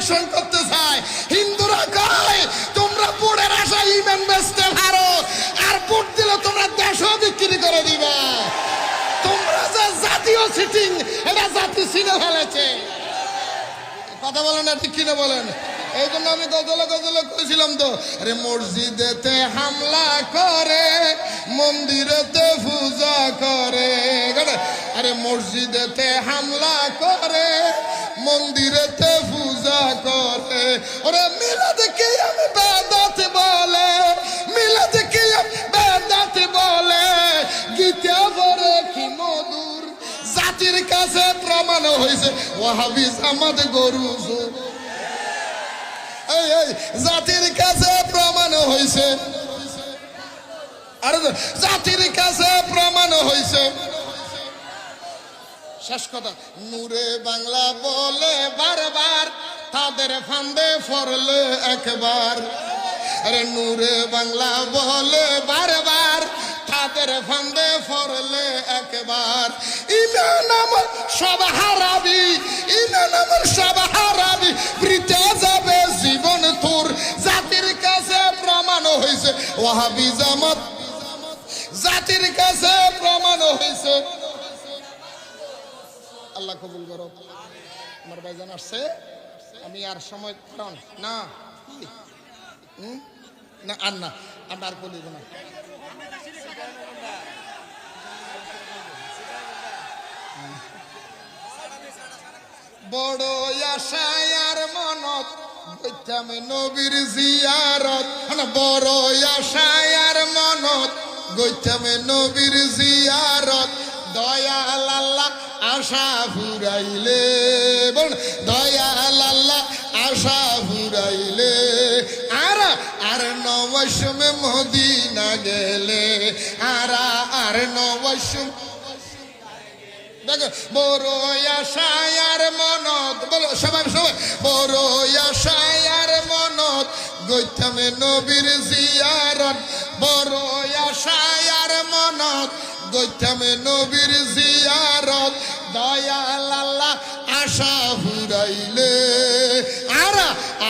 পরিবেশন করতে চায়। হিন্দুরা কয় তোমরা ভোটের আশায় ইমান বেচতে পারো, আর ভোট দিলে তোমরা দেশও বিক্রি করে দিবে। তোমরা যে জাতীয় সিটিং, এটা জাতি ছিঁড়ে ফেলেছে। কথা বলেন না, ঠিক কিনা বলেন? এই জন্য আমি গজলে করেছিলাম তো, আরে মসজিদেতে হামলা করে, মন্দিরেতে পূজা করে। আরে মসজিদেতে হামলা করে, মন্দিরেতে পূজা করে। ওরে মিলাদ কি আমি বেদাত বলে, মিলাদ কি বেদাত বলে, গীতা পড়ে কি মধুর। জাতির কাছে প্রমাণ হয়েছে ওয়াহাবি জামাত গরু। জাতির কাছে প্রমাণ হয়েছে, আর জাতির কাছে প্রমাণ হয়েছে। শেষ কথা, নূরে বাংলা বলে বারবার, তাদের ফান্দে পড়লে একবার। আরে নূরে বাংলা বলে বারবার, তাদের ফান্দে পড়লে একবার। ইমান আমার সব হারাবি, ইমান আমার সব হারাবি, বৃথা যাবে জীবন তোর। জাতির কাছে প্রমাণ হয়েছে ওয়াহাবি জামাত, জাতির কাছে প্রমাণ হয়েছে। আল্লাহ কবুল করো। আমার ভাইজান আসছে, আমি আর সময় না না আর না আর বলি না। বড় আশায় আর মনত গইতাম নবীর জিয়ারত, বড় আশায় আর মনত গইতাম নবীর জিয়ারত। দয়াল আল্লাহ আশা ফুরাইলে, বল দয়াল আল্লাহ আশা ফুরাইলে, আর নবসমে মদিনা গেলে, আর নবসম দেখো। বড় আশায় আর মনত, বলো সবাই সবাই, বড় আশায় আর মনত গইতাম নবীর জিয়ারত। বড় আশায় আর মনত গইতাম নবীর জিয়ারত। দয়াল আল্লাহ আশা ফুরাইলে,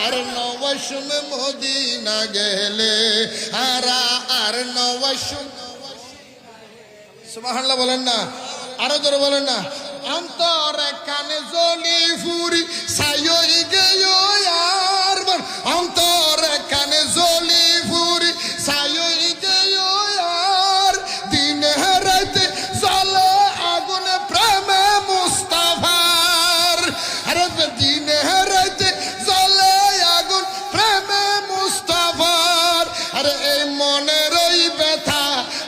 আর নবসম মদিনা গেলে, আর নবসম। সুবহানাল্লাহ বলেন না, আরো জোরে বলেন না। অন্তর কানে জলি ফুরি সাইই গেও আর, অন্তর কানে জলি ফুরি সাইই গেও আর। দিনে রাতে জ্বলে আগুন প্রেমে মুস্তাফার, আরে দিনে রাতে জ্বলে আগুন প্রেমে মুস্তাফার। আরে এই মনের ওই ব্যথা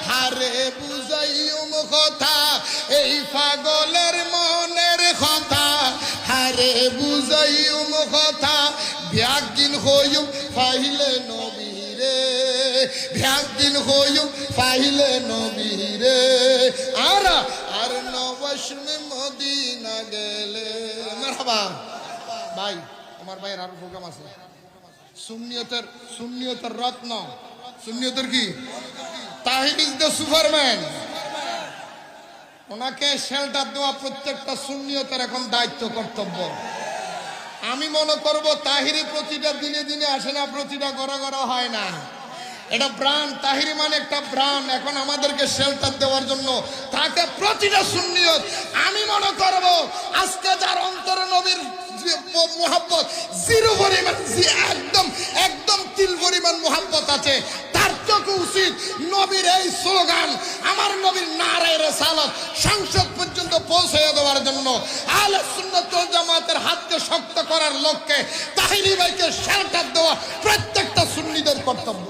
হারে বুঝাইম কথা, এই পাগলের মনের কথা হারে বুঝাইম কথা। ব্যাগদিন হইম পাইলে নবীরে, ব্যাগদিন হইম পাইলে নবীরে, আর নবসমে মদিনা গেলে। মারহাবা ভাই, আমার ভাইয়ের আরো প্রোগ্রাম আছে। সুন্নিয়তের রত্ন, সুন্নিয়তের কি তাহির ইজ দ্য সুপারম্যান। ওনাকে শেল্টার দেওয়া প্রত্যেকটা সুন্নিয়তের এখন দায়িত্ব, কর্তব্য। আমি মনে করব তাহিরি প্রতিটা দিনে দিনে আসে না, প্রতিটা গড়া গড়া হয় না। এটা ব্রান্ড, তাহিরি মানে একটা ব্রান্ড। এখন আমাদেরকে শেল্টার দেওয়ার জন্য তাকে প্রতিটা সুন্নিয়ত, আমি মনে করব আজকে যার অন্তরে নবীর মোহাব্বত জিরো পরিমাণ, একদম তিল পরিমাণ মোহাব্বত আছে, তার চোখে উচিত নবীর এই স্লোগান, আমার নবীর নারায়ে রিসালাত সংসদ পর্যন্ত পৌঁছে দেওয়ার জন্য আহলে সুন্নাত ওয়াল জামাতের হাতকে শক্ত করার লক্ষ্যে তাহিরি ভাইকে শেল্টার দেওয়া প্রত্যেকটা সুন্নিদের কর্তব্য।